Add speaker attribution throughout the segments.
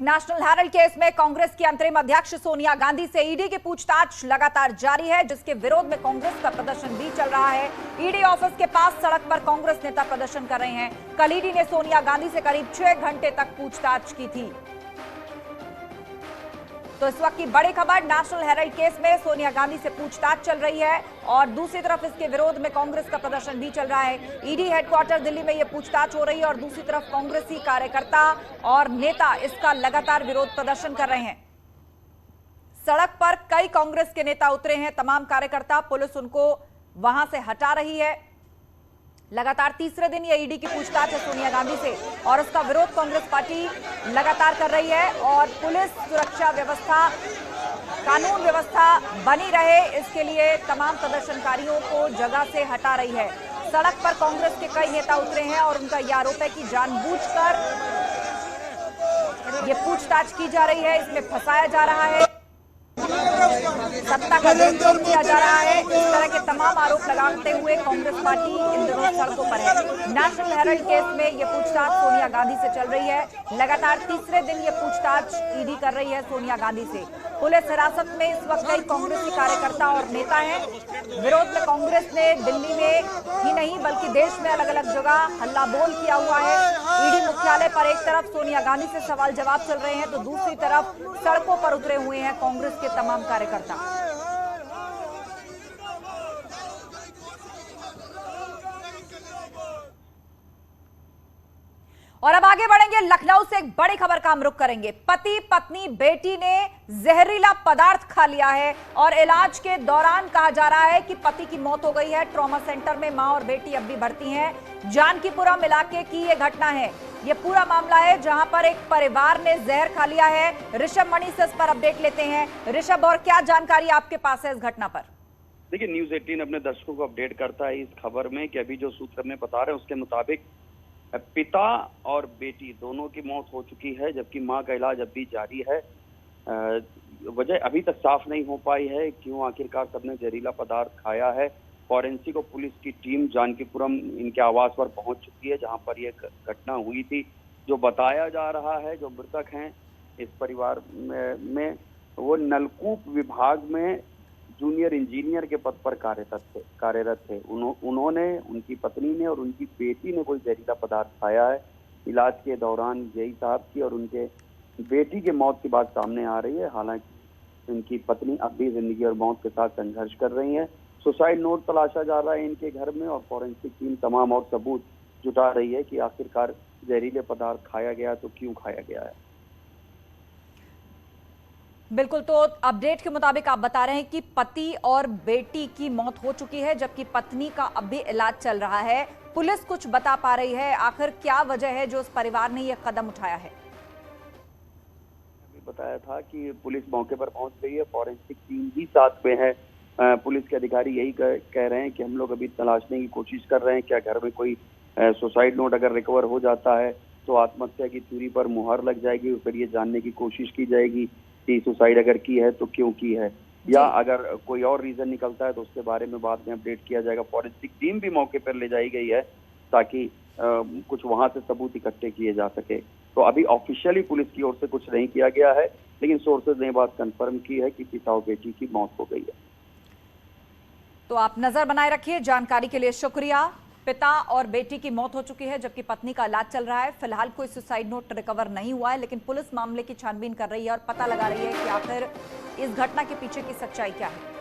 Speaker 1: National Herald case में कांग्रेस की अंतरिम अध्यक्ष सोनिया गांधी से ईडी की पूछताछ लगातार जारी है, जिसके विरोध में कांग्रेस का प्रदर्शन भी चल रहा है। ईडी ऑफिस के पास सड़क पर कांग्रेस नेता प्रदर्शन कर रहे हैं। कल ईडी ने सोनिया गांधी से करीब 6 घंटे तक पूछताछ की थी। तो इस वक्त की बड़ी खबर, नेशनल हेराल्ड केस में सोनिया गांधी से पूछताछ चल रही है और दूसरी तरफ इसके विरोध में कांग्रेस का प्रदर्शन भी चल रहा है। ईडी हेडक्वार्टर दिल्ली में यह पूछताछ हो रही है और दूसरी तरफ कांग्रेसी कार्यकर्ता और नेता इसका लगातार विरोध प्रदर्शन कर रहे हैं। सड़क पर कई कांग्रेस के नेता उतरे हैं, तमाम कार्यकर्ता, पुलिस उनको वहां से हटा रही है। लगातार तीसरे दिन ये ईडी की पूछताछ है सोनिया गांधी से और उसका विरोध कांग्रेस पार्टी लगातार कर रही है और पुलिस सुरक्षा व्यवस्था, कानून व्यवस्था बनी रहे, इसके लिए तमाम प्रदर्शनकारियों को जगह से हटा रही है। सड़क पर कांग्रेस के कई नेता उतरे हैं और उनका यह आरोप है कि जानबूझकर ये पूछताछ की जा रही है, इसमें फंसाया जा रहा है, सत्ता का दुरुपयोग किया जा रहा है। इस तरह के तमाम आरोप लगाते हुए कांग्रेस पार्टी इन दिनों सड़कों पर है। नेशनल हेराल्ड केस में यह पूछताछ सोनिया गांधी से चल रही है। लगातार तीसरे दिन यह पूछताछ ईडी कर रही है सोनिया गांधी से। पुलिस हिरासत में इस वक्त कई कांग्रेसी कार्यकर्ता और नेता हैं। विरोध में कांग्रेस ने दिल्ली में ही नहीं बल्कि देश में अलग अलग जगह हल्ला बोल किया हुआ है। ईडी मुख्यालय पर एक तरफ सोनिया गांधी से सवाल जवाब चल रहे हैं तो दूसरी तरफ सड़कों पर उतरे हुए हैं कांग्रेस के तमाम कार्यकर्ता। और अब आगे बढ़ेंगे, लखनऊ से एक बड़ी खबर का हम रुख करेंगे। पति पत्नी बेटी ने जहरीला पदार्थ खा लिया है और इलाज के दौरान कहा जा रहा है कि पति की मौत हो गई है। ट्रॉमा सेंटर में मां और बेटी अब भी भर्ती हैं। जानकीपुरम इलाके की यह घटना है, यह पूरा मामला है जहां पर एक परिवार ने जहर खा लिया है। ऋषभ मणि से इस पर अपडेट लेते हैं। ऋषभ, और क्या जानकारी आपके पास है इस घटना पर?
Speaker 2: देखिए, न्यूज़ 18 अपने दर्शकों को अपडेट करता है इस खबर में कि अभी जो सूत्र हमें बता रहे हैं उसके मुताबिक पिता और बेटी दोनों की मौत हो चुकी है, जबकि मां का इलाज अब भी जारी है। वजह अभी तक साफ नहीं हो पाई है क्यों आखिरकार सबने जहरीला पदार्थ खाया है। फॉरेंसिक और पुलिस की टीम जानकीपुरम इनके आवास पर पहुंच चुकी है जहां पर यह घटना हुई थी। जो बताया जा रहा है, जो मृतक हैं इस परिवार में वो नलकूप विभाग में जूनियर इंजीनियर के पद पर कार्यरत थे। उन्होंने, उनकी पत्नी ने और उनकी बेटी ने कोई जहरीला पदार्थ खाया है। इलाज के दौरान जेई साहब की और उनके बेटी के मौत की बात सामने आ रही है। हालांकि उनकी पत्नी अब भी जिंदगी और मौत के साथ संघर्ष कर रही हैं। सुसाइड नोट तलाशा जा रहा है इनके घर में और फॉरेंसिक टीम तमाम और सबूत जुटा रही है कि आखिरकार जहरीले पदार्थ खाया गया तो क्यों खाया गया है।
Speaker 1: बिल्कुल, तो अपडेट के मुताबिक आप बता रहे हैं कि पति और बेटी की मौत हो चुकी है जबकि पत्नी का अब भी इलाज चल रहा है। पुलिस कुछ बता पा रही है, आखिर क्या वजह है जो उस परिवार ने यह कदम उठाया है?
Speaker 2: बताया था कि पुलिस मौके पर पहुंच गई है, फॉरेंसिक टीम भी साथ में है। पुलिस के अधिकारी यही कह रहे हैं कि हम लोग अभी तलाशने की कोशिश कर रहे हैं क्या घर में कोई सुसाइड नोट अगर रिकवर हो जाता है तो आत्महत्या की थ्योरी पर मुहर लग जाएगी और फिर ये जानने की कोशिश की जाएगी कि सुसाइड अगर की है तो क्यों की है, या अगर कोई और रीजन निकलता है तो उसके बारे में बाद में अपडेट किया जाएगा। फॉरेंसिक टीम भी मौके पर ले जाई गई है ताकि कुछ वहां से सबूत इकट्ठे किए जा सके। तो अभी ऑफिशियली पुलिस की ओर से कुछ नहीं किया गया है, लेकिन सोर्सेज ने बात कंफर्म की है कि पिता और बेटी की मौत हो गई है।
Speaker 1: तो आप नजर बनाए रखिए। जानकारी के लिए शुक्रिया। पिता और बेटी की मौत हो चुकी है जबकि पत्नी का इलाज चल रहा है। फिलहाल कोई सुसाइड नोट रिकवर नहीं हुआ है, लेकिन पुलिस मामले की छानबीन कर रही है और पता लगा रही है कि आखिर इस घटना के पीछे की सच्चाई क्या है।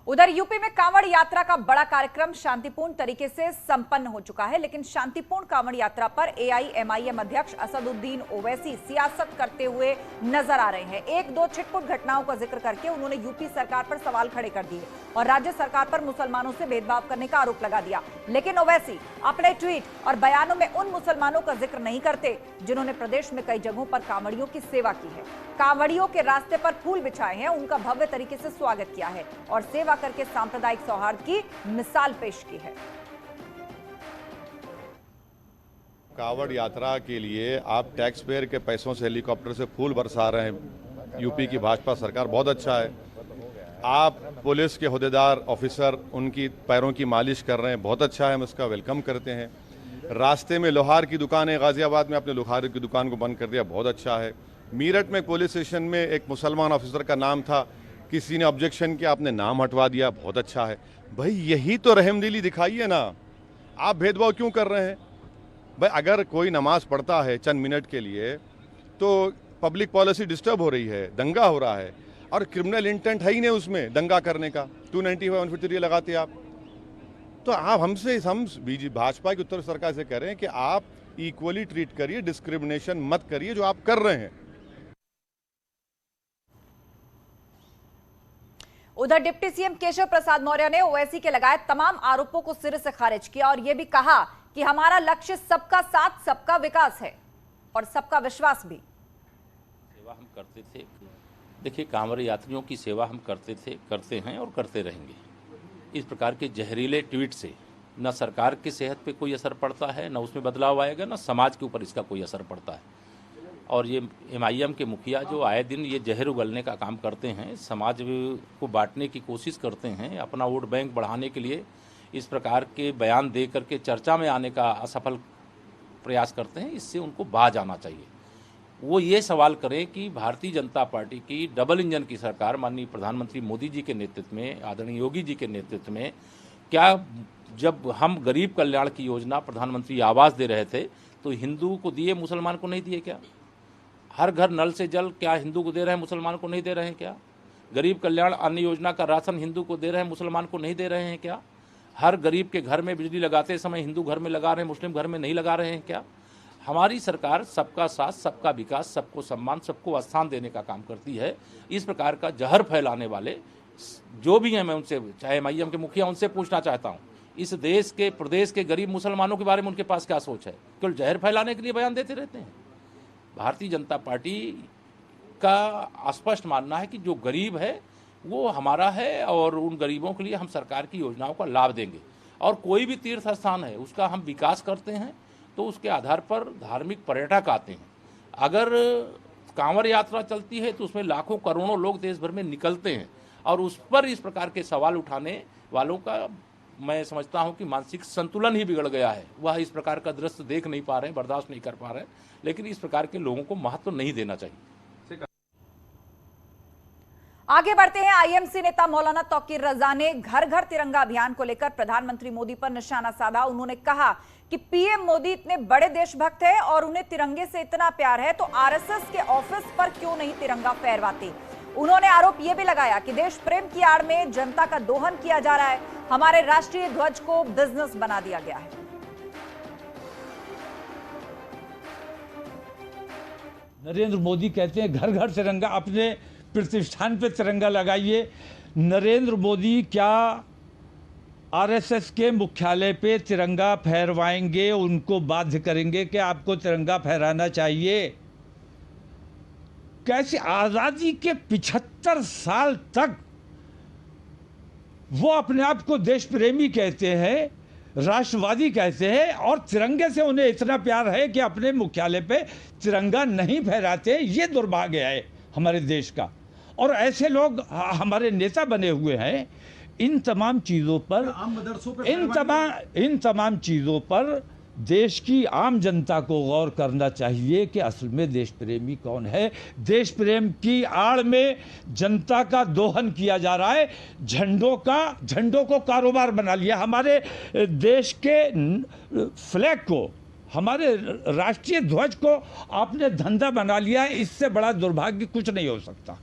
Speaker 1: उधर यूपी में कांवड़ यात्रा का बड़ा कार्यक्रम शांतिपूर्ण तरीके से संपन्न हो चुका है, लेकिन शांतिपूर्ण कांवड़ यात्रा पर एआईएमआईएम अध्यक्ष असदुद्दीन ओवैसी सियासत करते हुए नजर आ रहे हैं। एक दो छिटपुट घटनाओं का जिक्र करके उन्होंने यूपी सरकार पर सवाल खड़े कर दिए और राज्य सरकार पर मुसलमानों से भेदभाव करने का आरोप लगा दिया। लेकिन ओवैसी अपने ट्वीट और बयानों में उन मुसलमानों का जिक्र नहीं करते जिन्होंने प्रदेश में कई जगहों पर कांवड़ियों की सेवा की है, कांवड़ियों के रास्ते पर फूल बिछाए हैं, उनका भव्य तरीके से स्वागत किया है और सेवा करके सांप्रदायिक सौहार्द की मिसाल पेश की है।
Speaker 3: कांवड़ यात्रा के लिए आप टैक्स पेयर के पैसों से हेलीकॉप्टर से फूल बरसा रहे हैं। यूपी की भाजपा सरकार बहुत अच्छा है। आप पुलिस के ओहदेदार ऑफिसर उनकी पैरों की मालिश कर रहे हैं, बहुत अच्छा है, हम इसका वेलकम करते हैं। रास्ते में लोहार की दुकान है, गाजियाबाद में आपने लोहार की दुकान को बंद कर दिया, बहुत अच्छा है। मीरठ में पुलिस स्टेशन में एक मुसलमान ऑफिसर का नाम था, किसी ने ऑब्जेक्शन किया, आपने नाम हटवा दिया, बहुत अच्छा है। भाई यही तो रहमदिली दिखाइए ना, आप भेदभाव क्यों कर रहे हैं? भाई अगर कोई नमाज पढ़ता है चंद मिनट के लिए तो पब्लिक पॉलिसी डिस्टर्ब हो रही है, दंगा हो रहा है, और क्रिमिनल इंटेंट है ही नहीं उसमें दंगा करने का, 295 153 लगाते आप। तो आप हम भाजपा की उत्तर सरकार से कह रहे हैं कि आप इक्वली ट्रीट करिए, डिस्क्रिमिनेशन मत करिए जो आप कर रहे हैं।
Speaker 1: उधर डिप्टी सीएम केशव प्रसाद मौर्य ने ओवैसी के लगाए तमाम आरोपों को सिरे से खारिज किया और यह भी कहा कि हमारा लक्ष्य सबका साथ, सबका विकास है और सबका विश्वास भी।
Speaker 4: सेवा हम करते थे, देखिए कांवड़ यात्रियों की सेवा हम करते थे, करते हैं और करते रहेंगे। इस प्रकार के जहरीले ट्वीट से न सरकार की सेहत पे कोई असर पड़ता है, न उसमें बदलाव आएगा, न समाज के ऊपर इसका कोई असर पड़ता है। और ये MIM के मुखिया जो आए दिन ये जहर उगलने का काम करते हैं, समाज को बांटने की कोशिश करते हैं, अपना वोट बैंक बढ़ाने के लिए इस प्रकार के बयान दे करके चर्चा में आने का असफल प्रयास करते हैं, इससे उनको बाज आना चाहिए। वो ये सवाल करें कि भारतीय जनता पार्टी की डबल इंजन की सरकार माननीय प्रधानमंत्री मोदी जी के नेतृत्व में, आदरणीय योगी जी के नेतृत्व में, क्या जब हम गरीब कल्याण की योजना प्रधानमंत्री आवास दे रहे थे तो हिंदू को दिए, मुसलमान को नहीं दिए क्या? हर घर नल से जल क्या हिंदू को दे रहे हैं, मुसलमान को नहीं दे रहे हैं क्या? गरीब कल्याण अन्न योजना का राशन हिंदू को दे रहे हैं, मुसलमान को नहीं दे रहे हैं क्या? हर गरीब के घर में बिजली लगाते समय हिंदू घर में लगा रहे हैं, मुस्लिम घर में नहीं लगा रहे हैं क्या? हमारी सरकार सबका साथ, सबका विकास, सबको सम्मान, सबको स्थान देने का काम करती है। इस प्रकार का जहर फैलाने वाले जो भी हैं, मैं उनसे, चाहे MIM के मुखिया, उनसे पूछना चाहता हूँ, इस देश के, प्रदेश के गरीब मुसलमानों के बारे में उनके पास क्या सोच है? केवल जहर फैलाने के लिए बयान देते रहते हैं। भारतीय जनता पार्टी का स्पष्ट मानना है कि जो गरीब है वो हमारा है और उन गरीबों के लिए हम सरकार की योजनाओं का लाभ देंगे। और कोई भी तीर्थ स्थान है उसका हम विकास करते हैं तो उसके आधार पर धार्मिक पर्यटक आते हैं। अगर कांवड़ यात्रा चलती है तो उसमें लाखों करोड़ों लोग देश भर में निकलते हैं और उस पर इस प्रकार के सवाल उठाने वालों का मैं समझता हूं कि मानसिक संतुलन ही बिगड़ गया है। वह इस प्रकार का दृश्य देख नहीं पा रहे हैं, बर्दाश्त नहीं कर पा रहे हैं, लेकिन इस प्रकार के लोगों को महत्व नहीं देना चाहिए।
Speaker 1: आगे बढ़ते हैं। IMC नेता मौलाना तौकीर रजा ने घर घर तिरंगा अभियान को लेकर प्रधानमंत्री मोदी पर निशाना साधा। उन्होंने कहा कि PM मोदी इतने बड़े देशभक्त हैं और उन्हें तिरंगे से इतना प्यार है तो RSS के ऑफिस पर क्यों नहीं तिरंगा फहरवाते। उन्होंने आरोप यह भी लगाया कि देश प्रेम की आड़ में जनता का दोहन किया जा रहा है, हमारे राष्ट्रीय ध्वज को बिजनेस बना दिया गया है।
Speaker 5: नरेंद्र मोदी कहते हैं घर घर तिरंगा, अपने प्रतिष्ठान पे तिरंगा लगाइए। नरेंद्र मोदी क्या RSS के मुख्यालय पे तिरंगा फहरवाएंगे, उनको बाध्य करेंगे कि आपको तिरंगा फहराना चाहिए? कैसे आज़ादी के 75 साल तक वो अपने आप को देश प्रेमी कहते हैं, राष्ट्रवादी कहते हैं और तिरंगे से उन्हें इतना प्यार है कि अपने मुख्यालय पे तिरंगा नहीं फहराते। ये दुर्भाग्य है हमारे देश का। और ऐसे लोग हमारे नेता बने हुए हैं। इन तमाम चीज़ों पर, इन तमाम चीज़ों पर देश की आम जनता को गौर करना चाहिए कि असल में देश प्रेमी कौन है। देश प्रेम की आड़ में जनता का दोहन किया जा रहा है। झंडों को कारोबार बना लिया। हमारे देश के फ्लैग को, हमारे राष्ट्रीय ध्वज को आपने धंधा बना लिया है। इससे बड़ा दुर्भाग्य कुछ नहीं हो सकता।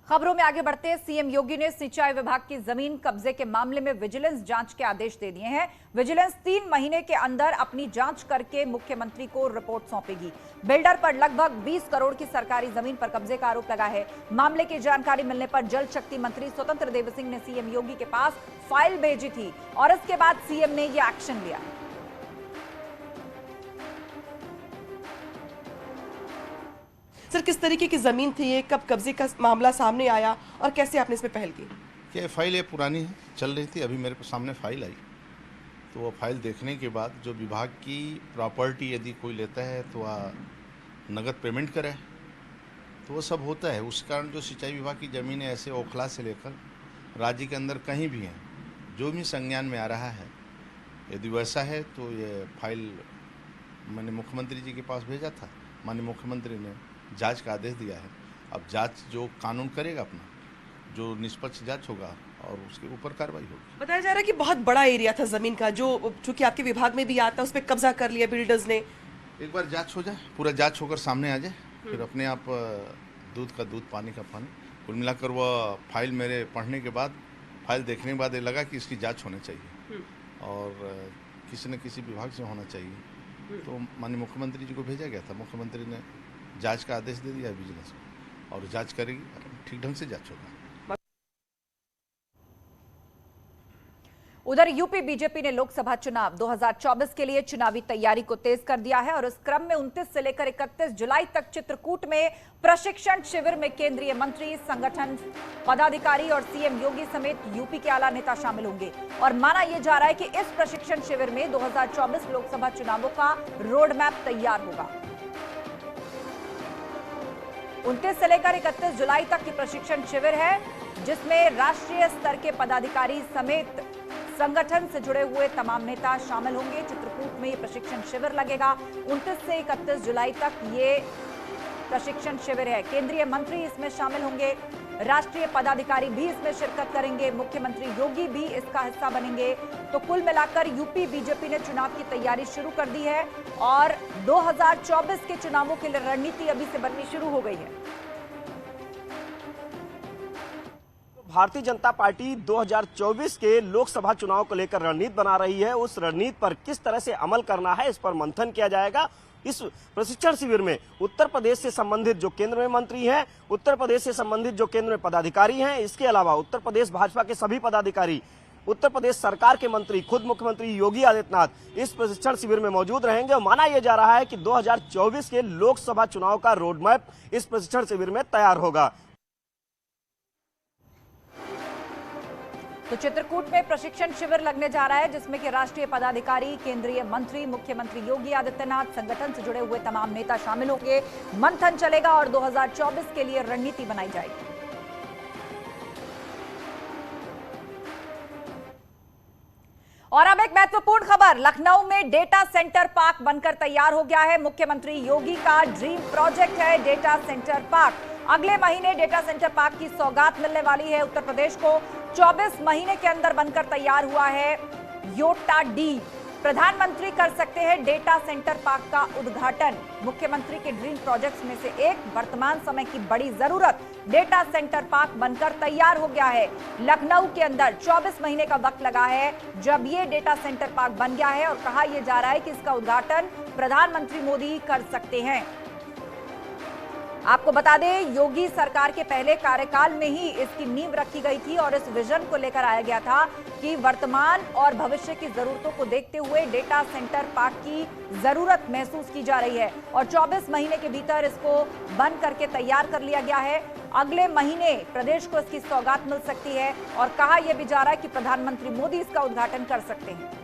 Speaker 1: खबरों में आगे बढ़ते हैं। सीएम योगी ने सिंचाई विभाग की जमीन कब्जे के मामले में विजिलेंस जांच के आदेश दे दिए हैं। विजिलेंस 3 महीने के अंदर अपनी जांच करके मुख्यमंत्री को रिपोर्ट सौंपेगी। बिल्डर पर लगभग 20 करोड़ की सरकारी जमीन पर कब्जे का आरोप लगा है। मामले की जानकारी मिलने पर जल शक्ति मंत्री स्वतंत्र देव सिंह ने सीएम योगी के पास फाइल भेजी थी और इसके बाद सीएम ने यह एक्शन लिया।
Speaker 6: सर, किस तरीके की ज़मीन थी ये, कब कब्जे का मामला सामने आया और कैसे आपने इसमें पहल की?
Speaker 7: ये फाइल ये पुरानी है, चल रही थी, अभी मेरे सामने फाइल आई तो वो फाइल देखने के बाद जो विभाग की प्रॉपर्टी यदि कोई लेता है तो वह नगद पेमेंट करे तो वो सब होता है। उस कारण जो सिंचाई विभाग की ज़मीनें ऐसे ओखला से लेकर राज्य के अंदर कहीं भी हैं, जो भी संज्ञान में आ रहा है, यदि वैसा है तो ये फाइल मैंने मुख्यमंत्री जी के पास भेजा था। माननीय मुख्यमंत्री ने जांच का आदेश दिया है। अब जांच जो कानून करेगा अपना, जो निष्पक्ष जांच होगा और उसके ऊपर कार्रवाई होगी।
Speaker 6: बताया जा रहा है कि बहुत बड़ा एरिया था जमीन का, जो चूंकि आपके विभाग में भी आता है, उस पर कब्जा कर लिया बिल्डर्स ने।
Speaker 7: एक बार जांच हो जाए, पूरा जांच होकर सामने आ जाए, फिर अपने आप दूध का दूध पानी का पानी। कुल मिलाकर वह फाइल मेरे पढ़ने के बाद, फाइल देखने के बाद ये लगा कि इसकी जांच होनी चाहिए और किसी न किसी विभाग से होना चाहिए। तो माननीय मुख्यमंत्री जी को भेजा गया था। मुख्यमंत्री ने जांच का आदेश दे दिया है विजिलेंस को, और जांच करेगी, ठीक ढंग से जांच होगा।
Speaker 1: उधर यूपी बीजेपी ने लोकसभा चुनाव 2024 के लिए चुनावी तैयारी को तेज कर दिया है और इस क्रम में 29 से लेकर 31 जुलाई तक चित्रकूट में प्रशिक्षण शिविर में केंद्रीय मंत्री, संगठन पदाधिकारी और सीएम योगी समेत यूपी के आला नेता शामिल होंगे। और माना यह जा रहा है कि इस प्रशिक्षण शिविर में 2024 लोकसभा चुनावों का रोड मैप तैयार होगा। 29 से लेकर 31 जुलाई तक की प्रशिक्षण शिविर है, जिसमें राष्ट्रीय स्तर के पदाधिकारी समेत संगठन से जुड़े हुए तमाम नेता शामिल होंगे। चित्रकूट में ये प्रशिक्षण शिविर लगेगा। 29 से 31 जुलाई तक ये प्रशिक्षण शिविर है। केंद्रीय मंत्री इसमें शामिल होंगे, राष्ट्रीय पदाधिकारी भी इसमें शिरकत करेंगे, मुख्यमंत्री योगी भी इसका हिस्सा बनेंगे। तो कुल मिलाकर यूपी बीजेपी ने चुनाव की तैयारी शुरू कर दी है और 2024 के चुनावों के लिए रणनीति अभी से बननी शुरू हो गई है।
Speaker 8: भारतीय जनता पार्टी 2024 के लोकसभा चुनाव को लेकर रणनीति बना रही है। उस रणनीति पर किस तरह से अमल करना है, इस पर मंथन किया जाएगा। इस प्रशिक्षण शिविर में उत्तर प्रदेश से संबंधित जो केंद्र में मंत्री हैं, उत्तर प्रदेश से संबंधित जो केंद्र में पदाधिकारी हैं, इसके अलावा उत्तर प्रदेश भाजपा के सभी पदाधिकारी, उत्तर प्रदेश सरकार के मंत्री, खुद मुख्यमंत्री योगी आदित्यनाथ इस प्रशिक्षण शिविर में मौजूद रहेंगे। माना यह जा रहा है कि 2024 के लोकसभा चुनाव का रोडमैप इस प्रशिक्षण शिविर में तैयार होगा।
Speaker 1: तो चित्रकूट में प्रशिक्षण शिविर लगने जा रहा है, जिसमें कि राष्ट्रीय पदाधिकारी, केंद्रीय मंत्री, मुख्यमंत्री योगी आदित्यनाथ, संगठन से जुड़े हुए तमाम नेता शामिल होंगे। मंथन चलेगा और 2024 के लिए रणनीति बनाई जाएगी। और अब एक महत्वपूर्ण खबर, लखनऊ में डेटा सेंटर पार्क बनकर तैयार हो गया है। मुख्यमंत्री योगी का ड्रीम प्रोजेक्ट है डेटा सेंटर पार्क। अगले महीने डेटा सेंटर पार्क की सौगात मिलने वाली है उत्तर प्रदेश को। 24 महीने के अंदर बनकर तैयार हुआ है योटा डी। प्रधानमंत्री कर सकते हैं डेटा सेंटर पार्क का उद्घाटन। मुख्यमंत्री के ड्रीम प्रोजेक्ट्स में से एक, वर्तमान समय की बड़ी जरूरत, डेटा सेंटर पार्क बनकर तैयार हो गया है। लखनऊ के अंदर 24 महीने का वक्त लगा है जब ये डेटा सेंटर पार्क बन गया है और कहा यह जा रहा है कि इसका उद्घाटन प्रधानमंत्री मोदी कर सकते हैं। आपको बता दें, योगी सरकार के पहले कार्यकाल में ही इसकी नींव रखी गई थी और इस विजन को लेकर आया गया था कि वर्तमान और भविष्य की जरूरतों को देखते हुए डेटा सेंटर पार्क की जरूरत महसूस की जा रही है और 24 महीने के भीतर इसको बन करके तैयार कर लिया गया है। अगले महीने प्रदेश को इसकी सौगात मिल सकती है और कहा यह भी जा रहा है कि प्रधानमंत्री मोदी इसका उद्घाटन कर सकते हैं।